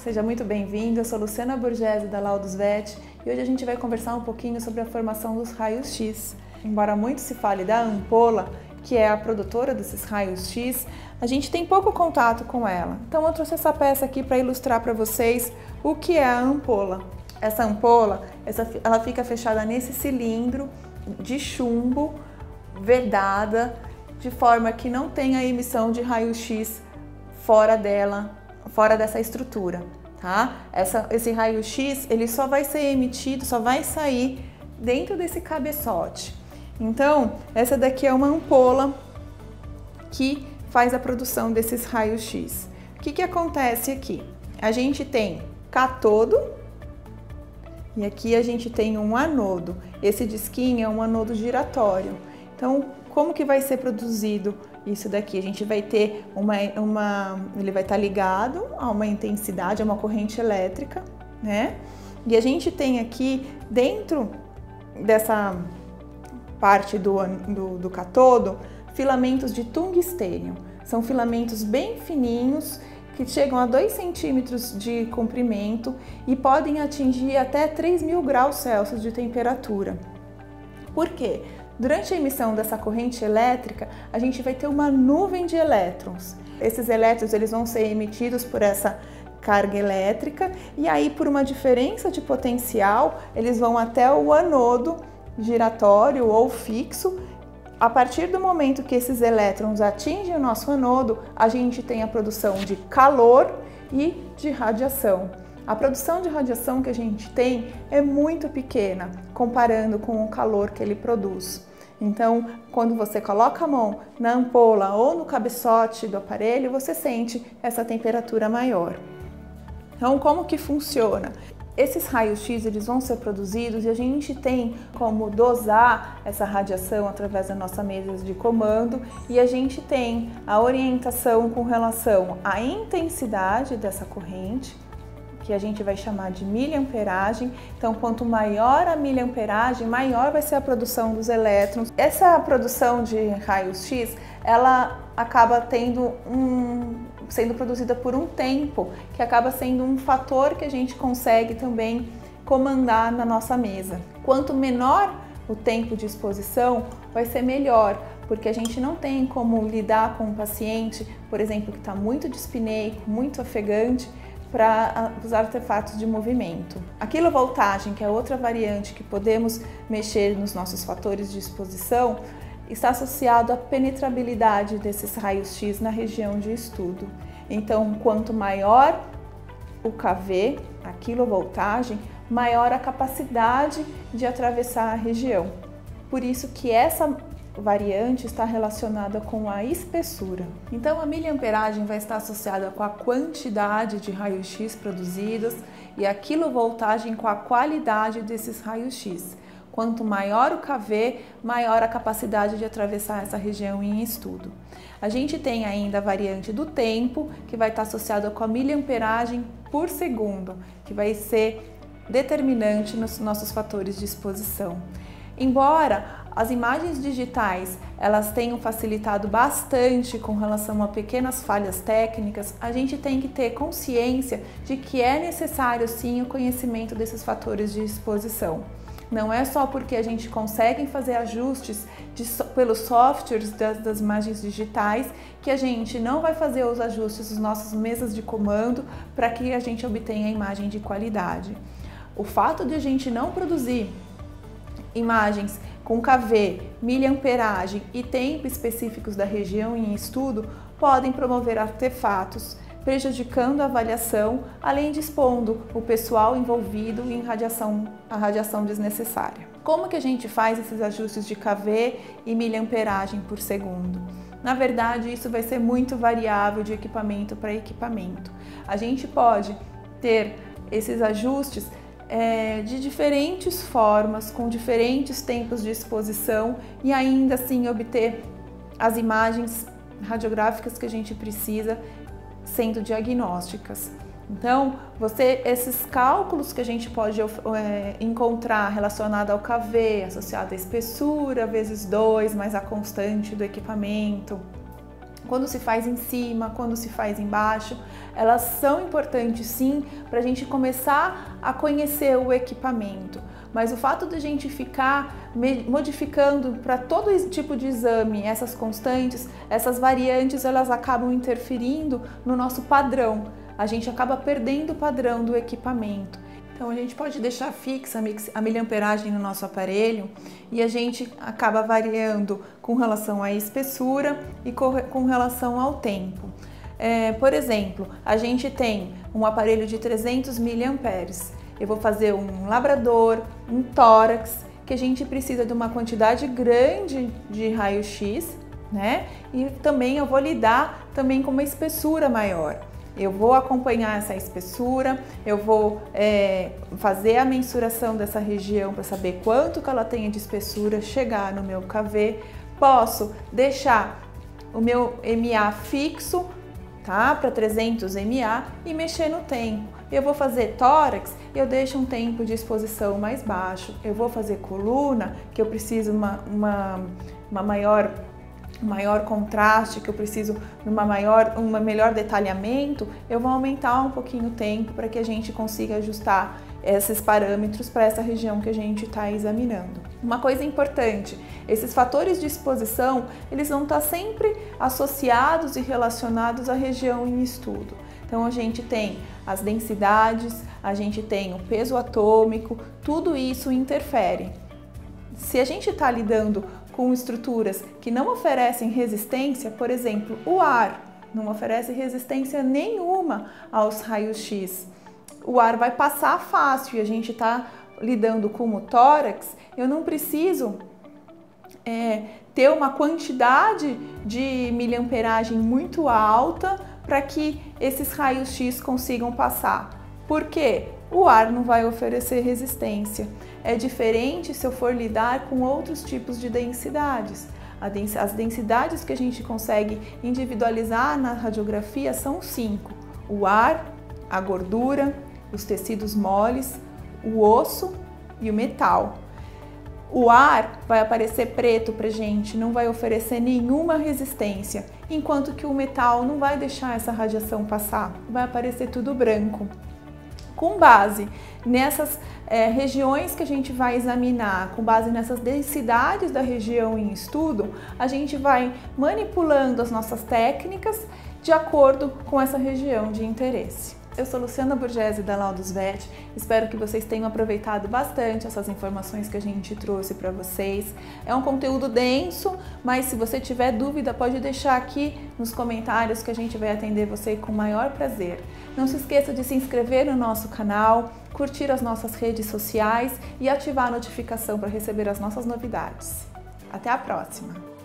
seja muito bem-vindo. Eu sou Luciana Borgese da Laudos Vet e hoje a gente vai conversar um pouquinho sobre a formação dos raios-x. Embora muito se fale da Ampola, que é a produtora desses raios-x, a gente tem pouco contato com ela. Então eu trouxe essa peça aqui para ilustrar para vocês o que é a ampola. Essa ampola, ela fica fechada nesse cilindro de chumbo vedada, de forma que não tenha emissão de raio-x fora dessa estrutura, tá? Esse raio-x, ele só vai ser emitido, só vai sair dentro desse cabeçote. Então, essa daqui é uma ampola que faz a produção desses raios-x. O que acontece aqui? A gente tem cátodo e aqui a gente tem um anodo. Esse disquinho é um anodo giratório. Então, como que vai ser produzido isso daqui? A gente vai ter ele vai estar ligado a uma intensidade, a uma corrente elétrica, né? E a gente tem aqui dentro dessa parte do cátodo filamentos de tungstênio. São filamentos bem fininhos que chegam a 2 centímetros de comprimento e podem atingir até 3.000 graus Celsius de temperatura. Por quê? Durante a emissão dessa corrente elétrica, a gente vai ter uma nuvem de elétrons. Esses elétrons eles vão ser emitidos por essa carga elétrica e aí, por uma diferença de potencial, eles vão até o anodo giratório ou fixo. A partir do momento que esses elétrons atingem o nosso anodo, a gente tem a produção de calor e de radiação. A produção de radiação que a gente tem é muito pequena, comparando com o calor que ele produz. Então, quando você coloca a mão na ampola ou no cabeçote do aparelho, você sente essa temperatura maior. Então, como que funciona? Esses raios-x eles vão ser produzidos e a gente tem como dosar essa radiação através da nossa mesa de comando e a gente tem a orientação com relação à intensidade dessa corrente, que a gente vai chamar de miliamperagem. Então, quanto maior a miliamperagem, maior vai ser a produção dos elétrons. Essa produção de raios-x, ela acaba sendo produzida por um tempo, que acaba sendo um fator que a gente consegue também comandar na nossa mesa. Quanto menor o tempo de exposição, vai ser melhor, porque a gente não tem como lidar com um paciente, por exemplo, que está muito dispneico, muito ofegante, para os artefatos de movimento. A quilovoltagem, que é outra variante que podemos mexer nos nossos fatores de exposição, está associado à penetrabilidade desses raios-x na região de estudo. Então, quanto maior o kV, a quilovoltagem, maior a capacidade de atravessar a região. Por isso que essa variante está relacionada com a espessura. Então, a miliamperagem vai estar associada com a quantidade de raios-x produzidos e a quilovoltagem com a qualidade desses raios-x. Quanto maior o kV, maior a capacidade de atravessar essa região em estudo. A gente tem ainda a variante do tempo, que vai estar associada com a miliamperagem por segundo, que vai ser determinante nos nossos fatores de exposição. Embora as imagens digitais elas tenham facilitado bastante com relação a pequenas falhas técnicas, a gente tem que ter consciência de que é necessário sim o conhecimento desses fatores de exposição. Não é só porque a gente consegue fazer ajustes pelos softwares das imagens digitais que a gente não vai fazer os ajustes das nossas mesas de comando para que a gente obtenha a imagem de qualidade. O fato de a gente não produzir imagens com kV, miliamperagem e tempo específicos da região em estudo podem promover artefatos, prejudicando a avaliação, além de expondo o pessoal envolvido em radiação desnecessária. Como que a gente faz esses ajustes de kV e miliamperagem por segundo? Na verdade, isso vai ser muito variável de equipamento para equipamento. A gente pode ter esses ajustes de diferentes formas, com diferentes tempos de exposição e ainda assim obter as imagens radiográficas que a gente precisa sendo diagnósticas. Então, esses cálculos que a gente pode encontrar relacionado ao kV, associado à espessura, vezes 2, mais a constante do equipamento, quando se faz em cima, quando se faz embaixo, elas são importantes sim para a gente começar a conhecer o equipamento. Mas o fato de a gente ficar modificando para todo tipo de exame essas constantes, essas variantes, elas acabam interferindo no nosso padrão. A gente acaba perdendo o padrão do equipamento. Então a gente pode deixar fixa a miliamperagem no nosso aparelho e a gente acaba variando com relação à espessura e com relação ao tempo. Por exemplo, a gente tem um aparelho de 300 miliamperes. Eu vou fazer um labrador, um tórax, que a gente precisa de uma quantidade grande de raio-x, né? E também eu vou lidar também com uma espessura maior. Eu vou acompanhar essa espessura, eu vou fazer a mensuração dessa região para saber quanto que ela tem de espessura, chegar no meu KV. Posso deixar o meu MA fixo, tá? Para 300 MA e mexer no tempo. Eu vou fazer tórax, eu deixo um tempo de exposição mais baixo. Eu vou fazer coluna, que eu preciso uma maior contraste, que eu preciso de um melhor detalhamento, eu vou aumentar um pouquinho o tempo para que a gente consiga ajustar esses parâmetros para essa região que a gente está examinando. Uma coisa importante, esses fatores de exposição, eles vão estar sempre associados e relacionados à região em estudo. Então a gente tem as densidades, a gente tem o peso atômico, tudo isso interfere. Se a gente está lidando com estruturas que não oferecem resistência, por exemplo, o ar não oferece resistência nenhuma aos raios-x. O ar vai passar fácil e a gente está lidando com o tórax, eu não preciso ter uma quantidade de miliamperagem muito alta para que esses raios-x consigam passar. Por quê? O ar não vai oferecer resistência. É diferente se eu for lidar com outros tipos de densidades. As densidades que a gente consegue individualizar na radiografia são 5. O ar, a gordura, os tecidos moles, o osso e o metal. O ar vai aparecer preto pra gente, não vai oferecer nenhuma resistência, enquanto que o metal não vai deixar essa radiação passar, vai aparecer tudo branco. Com base nessas regiões que a gente vai examinar, com base nessas densidades da região em estudo, a gente vai manipulando as nossas técnicas de acordo com essa região de interesse. Eu sou Luciana Burgesi da Laudos Vet, espero que vocês tenham aproveitado bastante essas informações que a gente trouxe para vocês. É um conteúdo denso, mas se você tiver dúvida pode deixar aqui nos comentários que a gente vai atender você com o maior prazer. Não se esqueça de se inscrever no nosso canal, curtir as nossas redes sociais e ativar a notificação para receber as nossas novidades. Até a próxima!